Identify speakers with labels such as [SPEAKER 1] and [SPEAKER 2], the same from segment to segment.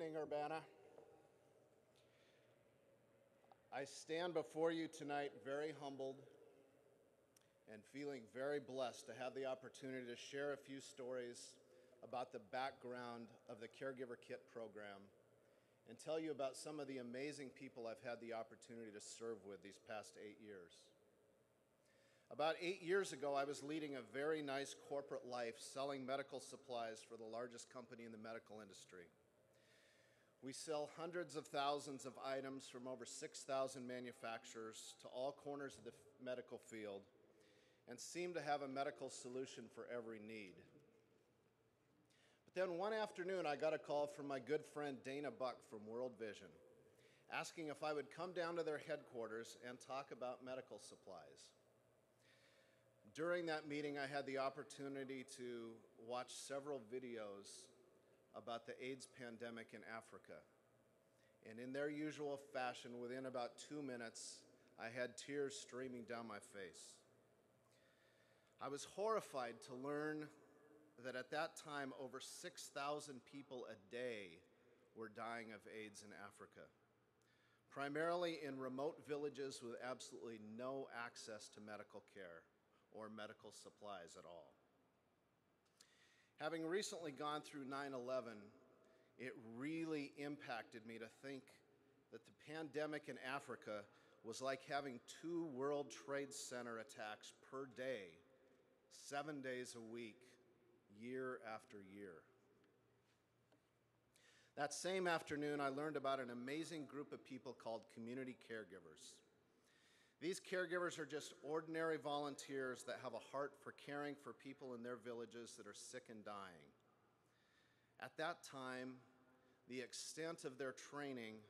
[SPEAKER 1] evening, Urbana. I stand before you tonight very humbled and feeling very blessed to have the opportunity to share a few stories about the background of the Caregiver Kit program and tell you about some of the amazing people I've had the opportunity to serve with these past 8 years. About 8 years ago, I was leading a very nice corporate life selling medical supplies for the largest company in the medical industry. We sell hundreds of thousands of items from over 6,000 manufacturers to all corners of the medical field and seem to have a medical solution for every need. But then one afternoon, I got a call from my good friend Dana Buck from World Vision, asking if I would come down to their headquarters and talk about medical supplies. During that meeting, I had the opportunity to watch several videos about the AIDS pandemic in Africa. And in their usual fashion, within about 2 minutes, I had tears streaming down my face. I was horrified to learn that at that time, over 6,000 people a day were dying of AIDS in Africa, primarily in remote villages with absolutely no access to medical care or medical supplies at all. Having recently gone through 9/11, it really impacted me to think that the pandemic in Africa was like having 2 World Trade Center attacks per day, 7 days a week, year after year. That same afternoon, I learned about an amazing group of people called community caregivers. These caregivers are just ordinary volunteers that have a heart for caring for people in their villages that are sick and dying. At that time, the extent of their training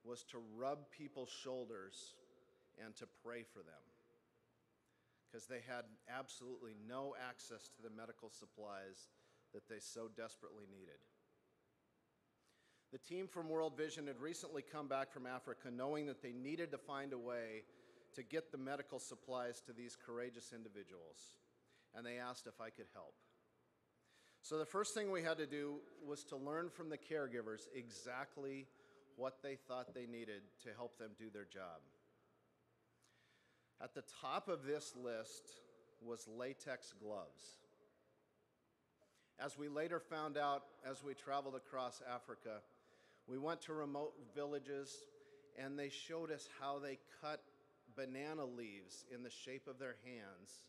[SPEAKER 1] was to rub people's shoulders and to pray for them, because they had absolutely no access to the medical supplies that they so desperately needed. The team from World Vision had recently come back from Africa knowing that they needed to find a way to get the medical supplies to these courageous individuals, and they asked if I could help. So the first thing we had to do was to learn from the caregivers exactly what they thought they needed to help them do their job. At the top of this list was latex gloves. As we later found out as we traveled across Africa, we went to remote villages and they showed us how they cut banana leaves in the shape of their hands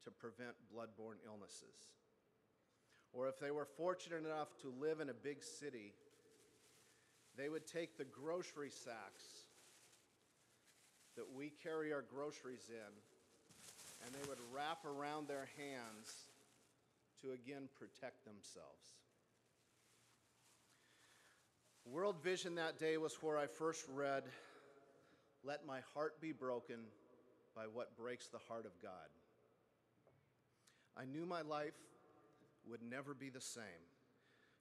[SPEAKER 1] to prevent bloodborne illnesses. Or if they were fortunate enough to live in a big city, they would take the grocery sacks that we carry our groceries in, and they would wrap around their hands to again protect themselves. World Vision that day was where I first read, "Let my heart be broken by what breaks the heart of God." I knew my life would never be the same,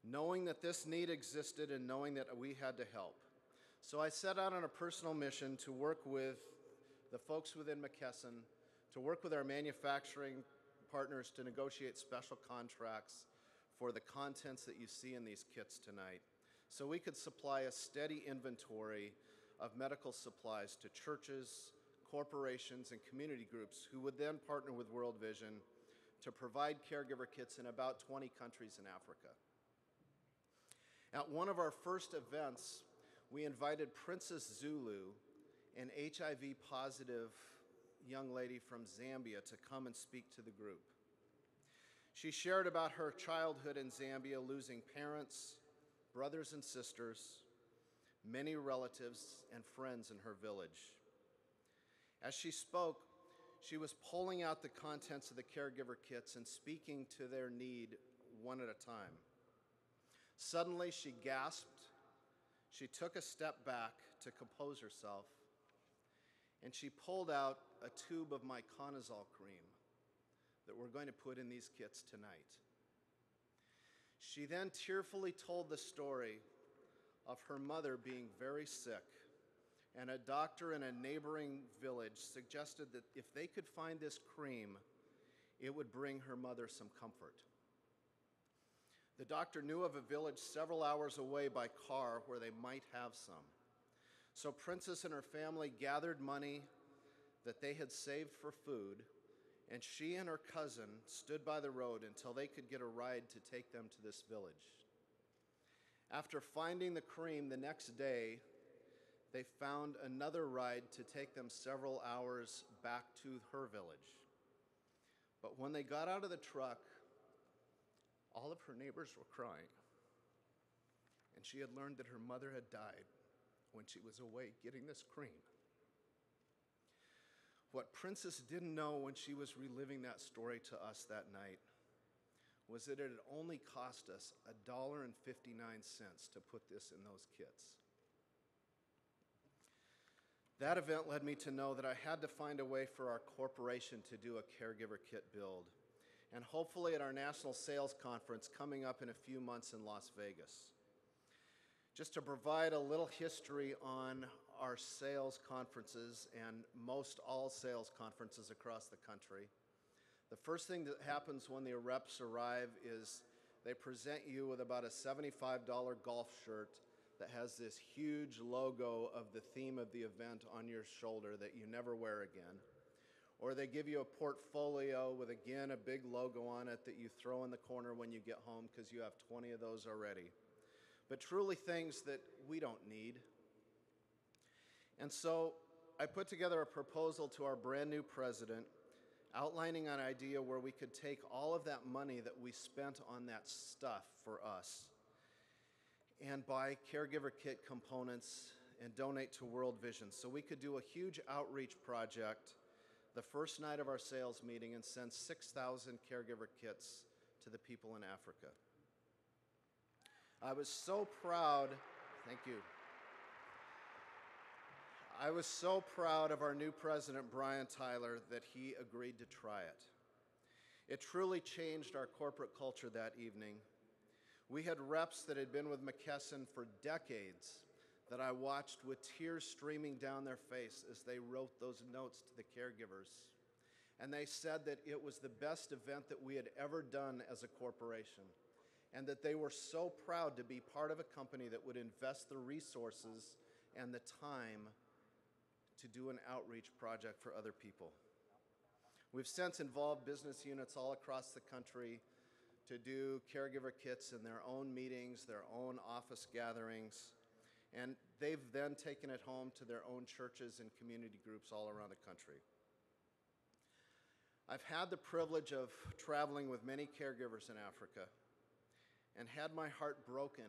[SPEAKER 1] knowing that this need existed and knowing that we had to help. So I set out on a personal mission to work with the folks within McKesson, to work with our manufacturing partners to negotiate special contracts for the contents that you see in these kits tonight, so we could supply a steady inventory of medical supplies to churches, corporations, and community groups who would then partner with World Vision to provide caregiver kits in about 20 countries in Africa. At one of our first events, we invited Princess Zulu, an HIV-positive young lady from Zambia, to come and speak to the group. She shared about her childhood in Zambia, losing parents, brothers and sisters, many relatives and friends in her village. As she spoke, she was pulling out the contents of the caregiver kits and speaking to their need one at a time. Suddenly, she gasped, she took a step back to compose herself, and she pulled out a tube of myconazole cream that we're going to put in these kits tonight. She then tearfully told the story of her mother being very sick, and a doctor in a neighboring village suggested that if they could find this cream, it would bring her mother some comfort. The doctor knew of a village several hours away by car where they might have some. So Princess and her family gathered money that they had saved for food, and she and her cousin stood by the road until they could get a ride to take them to this village. After finding the cream the next day, they found another ride to take them several hours back to her village. But when they got out of the truck, all of her neighbors were crying, and she had learned that her mother had died when she was away getting this cream. What Princess didn't know when she was reliving that story to us that night was that it had only cost us $1.59 to put this in those kits. That event led me to know that I had to find a way for our corporation to do a caregiver kit build, and hopefully at our national sales conference coming up in a few months in Las Vegas. Just to provide a little history on our sales conferences and most all sales conferences across the country, the first thing that happens when the reps arrive is they present you with about a $75 golf shirt that has this huge logo of the theme of the event on your shoulder that you never wear again. Or they give you a portfolio with, again, a big logo on it that you throw in the corner when you get home because you have 20 of those already. But truly things that we don't need. And so I put together a proposal to our brand new president outlining an idea where we could take all of that money that we spent on that stuff for us and buy caregiver kit components and donate to World Vision. So we could do a huge outreach project the first night of our sales meeting and send 6,000 caregiver kits to the people in Africa. I was so proud, thank you. I was so proud of our new president, Brian Tyler, that he agreed to try it. It truly changed our corporate culture that evening. We had reps that had been with McKesson for decades that I watched with tears streaming down their face as they wrote those notes to the caregivers. And they said that it was the best event that we had ever done as a corporation, and that they were so proud to be part of a company that would invest the resources and the time to do an outreach project for other people. We've since involved business units all across the country to do caregiver kits in their own meetings, their own office gatherings, and they've then taken it home to their own churches and community groups all around the country. I've had the privilege of traveling with many caregivers in Africa and had my heart broken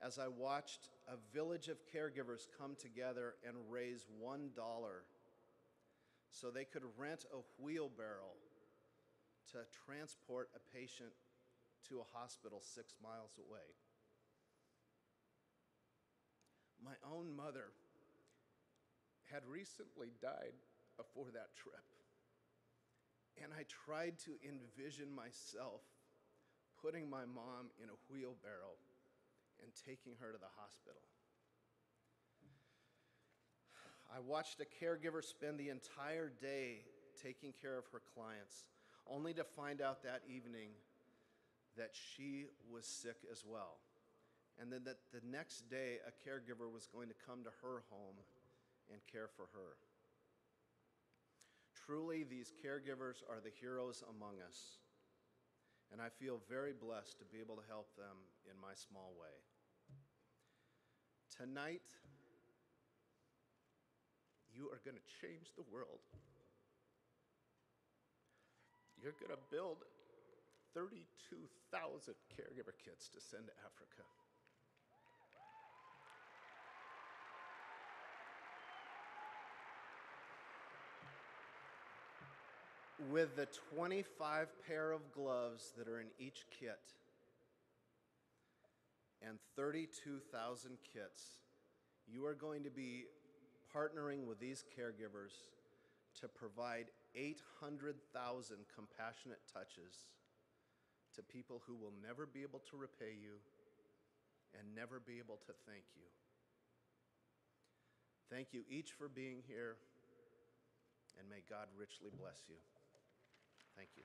[SPEAKER 1] as I watched a village of caregivers come together and raise $1 so they could rent a wheelbarrow to transport a patient to a hospital 6 miles away. My own mother had recently died before that trip, and I tried to envision myself putting my mom in a wheelbarrow and taking her to the hospital. I watched a caregiver spend the entire day taking care of her clients, only to find out that evening that she was sick as well. And then that the next day, a caregiver was going to come to her home and care for her. Truly, these caregivers are the heroes among us, and I feel very blessed to be able to help them in my small way. Tonight, you are going to change the world. You're going to build 32,000 caregiver kits to send to Africa. With the 25 pair of gloves that are in each kit and 32,000 kits, you are going to be partnering with these caregivers to provide 800,000 compassionate touches to people who will never be able to repay you and never be able to thank you. Thank you each for being here, and may God richly bless you. Thank you.